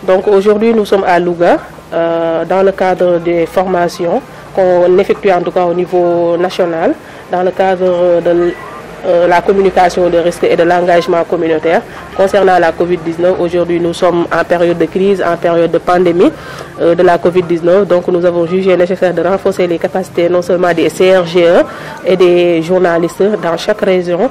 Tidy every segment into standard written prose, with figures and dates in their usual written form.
Donc aujourd'hui, nous sommes à Louga dans le cadre des formations qu'on effectue en tout cas au niveau national, dans le cadre de la communication de risques et de l'engagement communautaire. Concernant la Covid-19, aujourd'hui nous sommes en période de crise, en période de pandémie de la Covid-19. Donc nous avons jugé nécessaire de renforcer les capacités non seulement des CRGE et des journalistes dans chaque région,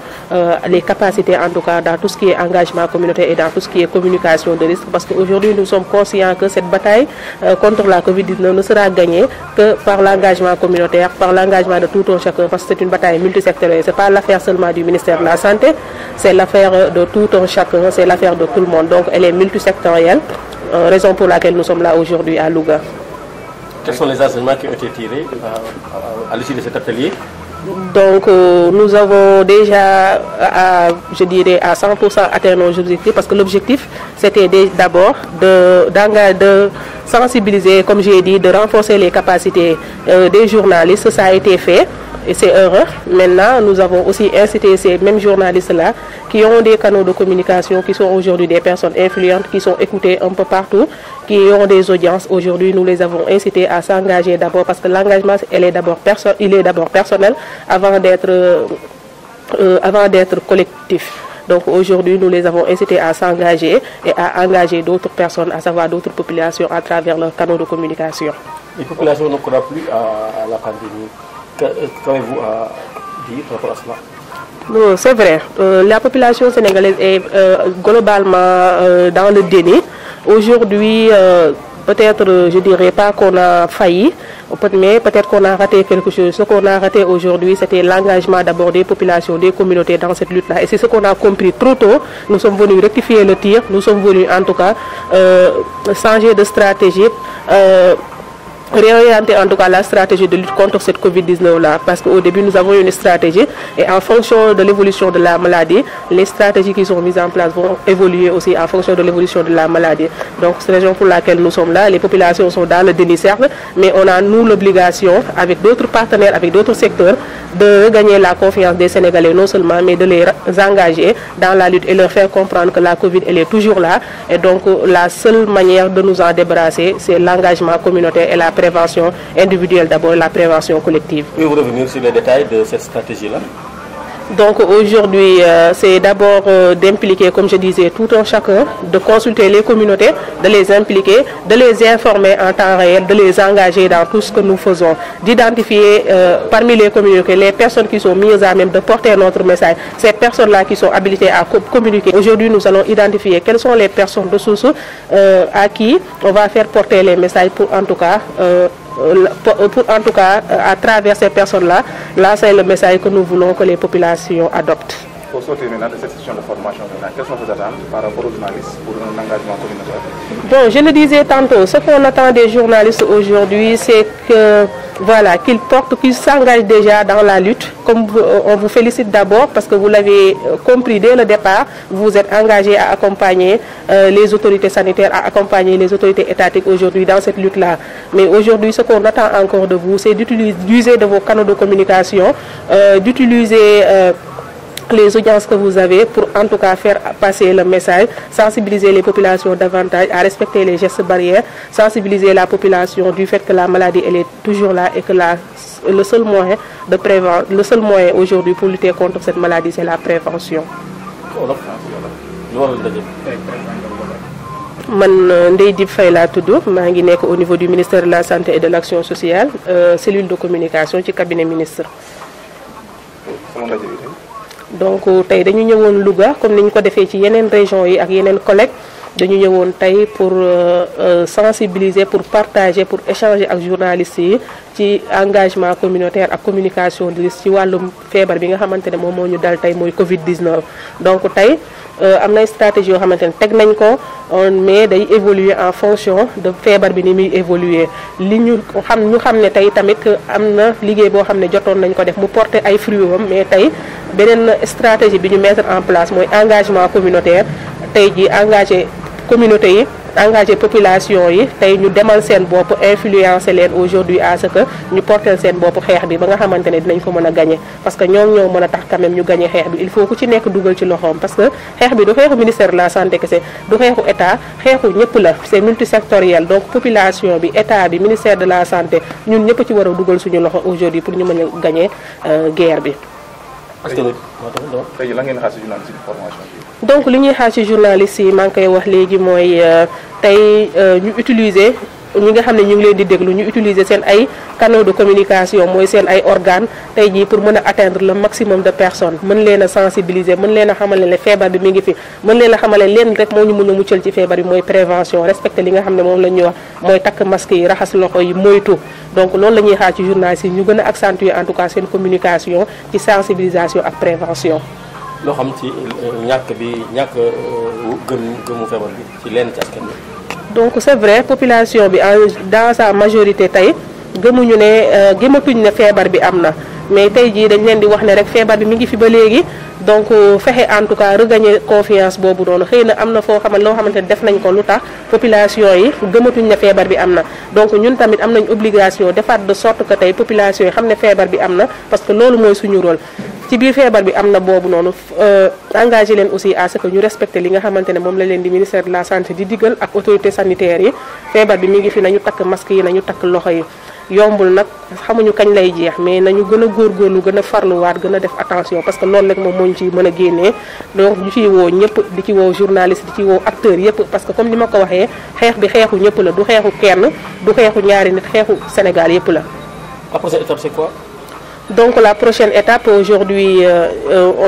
les capacités en tout cas dans tout ce qui est engagement communautaire et dans tout ce qui est communication de risque. Parce qu'aujourd'hui nous sommes conscients que cette bataille contre la Covid-19 ne sera gagnée que par l'engagement communautaire, par l'engagement de tout un chacun, parce que c'est une bataille multisectorielle. C'est pas l'affaire seulement du ministère de la Santé, c'est l'affaire de tout un chacun, c'est l'affaire de tout le monde. Donc elle est multisectorielle, raison pour laquelle nous sommes là aujourd'hui à Louga. Quels sont les enseignements qui ont été tirés à l'issue de cet atelier? Donc nous avons déjà, je dirais, à 100% atteint nos objectifs, parce que l'objectif c'était d'abord de sensibiliser, comme j'ai dit, de renforcer les capacités des journalistes. Ça a été fait. Et c'est heureux. Maintenant, nous avons aussi incité ces mêmes journalistes-là qui ont des canaux de communication, qui sont aujourd'hui des personnes influentes, qui sont écoutées un peu partout, qui ont des audiences. Aujourd'hui, nous les avons incités à s'engager d'abord, parce que l'engagement, il est d'abord personnel avant d'être collectif. Donc aujourd'hui, nous les avons incités à s'engager et à engager d'autres personnes, à savoir d'autres populations à travers leurs canaux de communication. Les populations ne croient plus à la pandémie. Qu'avez-vous à dire par rapport à cela? C'est vrai. La population sénégalaise est globalement dans le déni. Aujourd'hui, peut-être, je dirais pas qu'on a failli, mais peut-être qu'on a raté quelque chose. Ce qu'on a raté aujourd'hui, c'était l'engagement d'abord des populations, des communautés dans cette lutte-là. Et c'est ce qu'on a compris trop tôt. Nous sommes venus rectifier le tir. Nous sommes venus, en tout cas, changer de stratégie. Réorienter en tout cas la stratégie de lutte contre cette Covid-19 là, parce qu'au début nous avons une stratégie et en fonction de l'évolution de la maladie, les stratégies qui sont mises en place vont évoluer aussi en fonction de l'évolution de la maladie. Donc c'est la raison pour laquelle nous sommes là. Les populations sont dans le déni certes, mais on a nous l'obligation avec d'autres partenaires, avec d'autres secteurs, de regagner la confiance des Sénégalais non seulement, mais de les engager dans la lutte et leur faire comprendre que la Covid elle est toujours là. Et donc la seule manière de nous en débarrasser, c'est l'engagement communautaire et la prévention individuelle d'abord, la prévention collective. Pouvez-vous revenir sur les détails de cette stratégie-là? Donc aujourd'hui, c'est d'abord d'impliquer, comme je disais, tout un chacun, de consulter les communautés, de les impliquer, de les informer en temps réel, de les engager dans tout ce que nous faisons, d'identifier parmi les communautés les personnes qui sont mises à même de porter notre message, ces personnes-là qui sont habilitées à communiquer. Aujourd'hui, nous allons identifier quelles sont les personnes ressources à qui on va faire porter les messages pour en tout cas à travers ces personnes-là, là c'est le message que nous voulons que les populations adoptent. Pour sortir maintenant de cette session de formation, quelles sont vos attentes par rapport aux journalistes pour un engagement communautaire? Bon, je le disais tantôt, ce qu'on attend des journalistes aujourd'hui, c'est que voilà, qu'ils s'engagent déjà dans la lutte. Comme on vous félicite d'abord parce que vous l'avez compris dès le départ, vous vous êtes engagé à accompagner les autorités sanitaires, à accompagner les autorités étatiques aujourd'hui dans cette lutte-là. Mais aujourd'hui, ce qu'on attend encore de vous, c'est d'utiliser de vos canaux de communication, d'utiliser les audiences que vous avez pour en tout cas faire passer le message, sensibiliser les populations davantage à respecter les gestes barrières, sensibiliser la population du fait que la maladie elle est toujours là et que le seul moyen aujourd'hui pour lutter contre cette maladie c'est la prévention. Man Ndeye Dib Faye laa tudd, maa ngi nekk au niveau du ministère de la Santé et de l'Action sociale, cellule de communication ci cabinet ministre. Donc tey dañu ñëwoon Louga comme ni ñu ko defee ci yeneen régions yi ak yeneen collègues dañu ñëwoon tey pour sensibiliser, pour partager, pour échanger ak journalistes yi ci engagement communautaire ak communication de risque ci wàllum feebar bi nga xamante ne moom moo ñu dal tey mooy Covid-19. Donc tey am na stratégie yoo xamante ne teg nañ ko mais day évoluer en fonction de feebar bi ni muy évoluer li ñu xam ne tey tamit am na liggéey boo xam ne jotoon nañ ko def mu porter ay fruits am mais tey beneen stratégie bi ñu mettre en place mooy engagement communautaire tey ji engagé communauté yi engagé population yi tey ñu demal seen bopp influencer leen aujourd'hui à ce que ñu porter seen bopp xeex bi ba nga xamante ne dinañ ko mën a gagner parce que ñoom ñoo mën a tax quand même ñu gagner xeex bi il faut ku ci nekk dugal ci loxoom parce que xeex bi du xeexu ministère de la santé kese du xeexu état xeexu ñëpp la c'est multisectoriel donc population bi état bi ministère de la santé ñun ñëpp ci war a dugal suñu loxo aujourd'hui pour ñu mën a gagner guerre bi. tey lan ngeen xaar ci journaliste yi formation bi. donc li ñuy xaar ci journaliste yi maa ngi koy wax léegi mooy tey ñu utiliser ñi nga xam ne ñu ngi leen di déglu ñu utiliser seen ay canaux de communication mooy seen ay organes tey jii pour mën a atteindre le maximum de personnes mën leen a sensibiliser mën leen a xamal ne feebar bi mi ngi fi mën leen a xamal ne leen rek moo ñu mën a muccal ci feebar bi mooy prévention respecter li nga xam ne moom la ñuy wax mooy takk masque yi raxas loxo yi moytu donc loolu la ñuy xaar ci journalistes yi ñu gën a accentuer en tout cas seen communication ci sensibilisation ak prévention. loo xam ci ñàkk gëmu feebar bi ci lenn ci askan wi. donc c'est vrai population bi dans sa majorité tey gëmuñu ne gëmatuñ ne feebar bi am na mais tey jii dañ leen di wax ne rek feebar bi mi ngi fi ba léegi donc fexe en tout cas regagner confiance boobu noonu xëy na am na foo xamante loo xamante ne def nañ ko lu tax population yi gëmatuñ ne feebar bi am na donc ñun tamit am nañ obligation defaat de sorte que tey population yi xam ne feebar bi am na parce que loolu mooy suñu rôle ci biir feebar bi am na boobu noonu engagé leen aussi à ce que ñu respecté li nga xamante ne moom la leen di ministère de la santé di digal ak autorités sanitaires yi feebar bi mi ngi fi nañu takk masque yi nañu takk loxo yi yombul nag xamuñu kañ lay jeex mais nañu gën a góorgóorlu gën a farluwaat gën a def attention parce que loolu rek moom moo ñu ciy mën a génnee donc ñu ciy woo ñëpp di ci woo journaliste di ci woo acteurs yëpp parce que comme ni ma ko waxee xeex bi xeexu ñëpp la du xeexu kenn du xeexu ñaari nit xeexu Sénégal yëpp la. La prochaine étape c'est quoi? Donc la prochaine étape aujourd'hui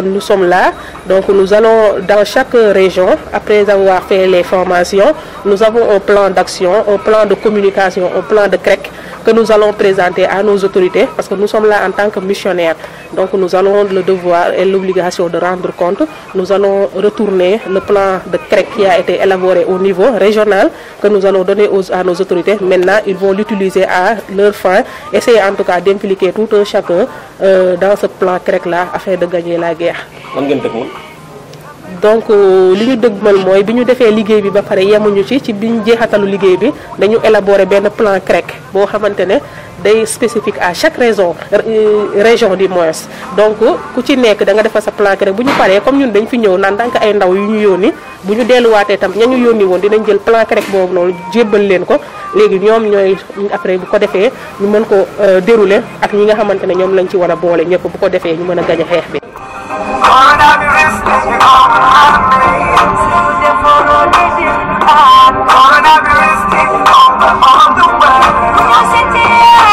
nous sommes là, donc nous allons dans chaque région, après avoir fait les formations, nous avons un plan d'action, un plan de communication, un plan de CREC que nous allons présenter à nos autorités parce que nous sommes là en tant que missionnaires. Donc nous avons le devoir et l'obligation de rendre compte. Nous allons retourner le plan de CREC qui a été élaboré au niveau régional que nous allons donner à nos autorités. Maintenant, ils vont l'utiliser à leur fin, essayer en tout cas d'impliquer tout un chacun dans ce plan CREC-là afin de gagner la guerre. Donc li ñu dëgmal mooy bi ñu defee liggéey bi ba pare yemuñu ci bi ñu jeexatalu liggéey bi dañu élaborer benn plan CREC boo xamante ne day spécifique à chaque région du moins. Donc ku ci nekk da nga defal sa plan CREC bu ñu paree comme ñun dañ fi ñëw naan tant que ay ndaw yu ñu yónni bu ñu delluwaatee tam ña ñu yónni woon dinañ jël plan CREC boobu noonu jébbal leen ko léegi ñoom ñooy après bu ko defee ñu mën ko dérouler ak ñi nga xamante ne ñoom lañ ci war a boole ñëpp bu ko defee ñu mën a gañ a xeex bi. Coronavirus taking over all the world.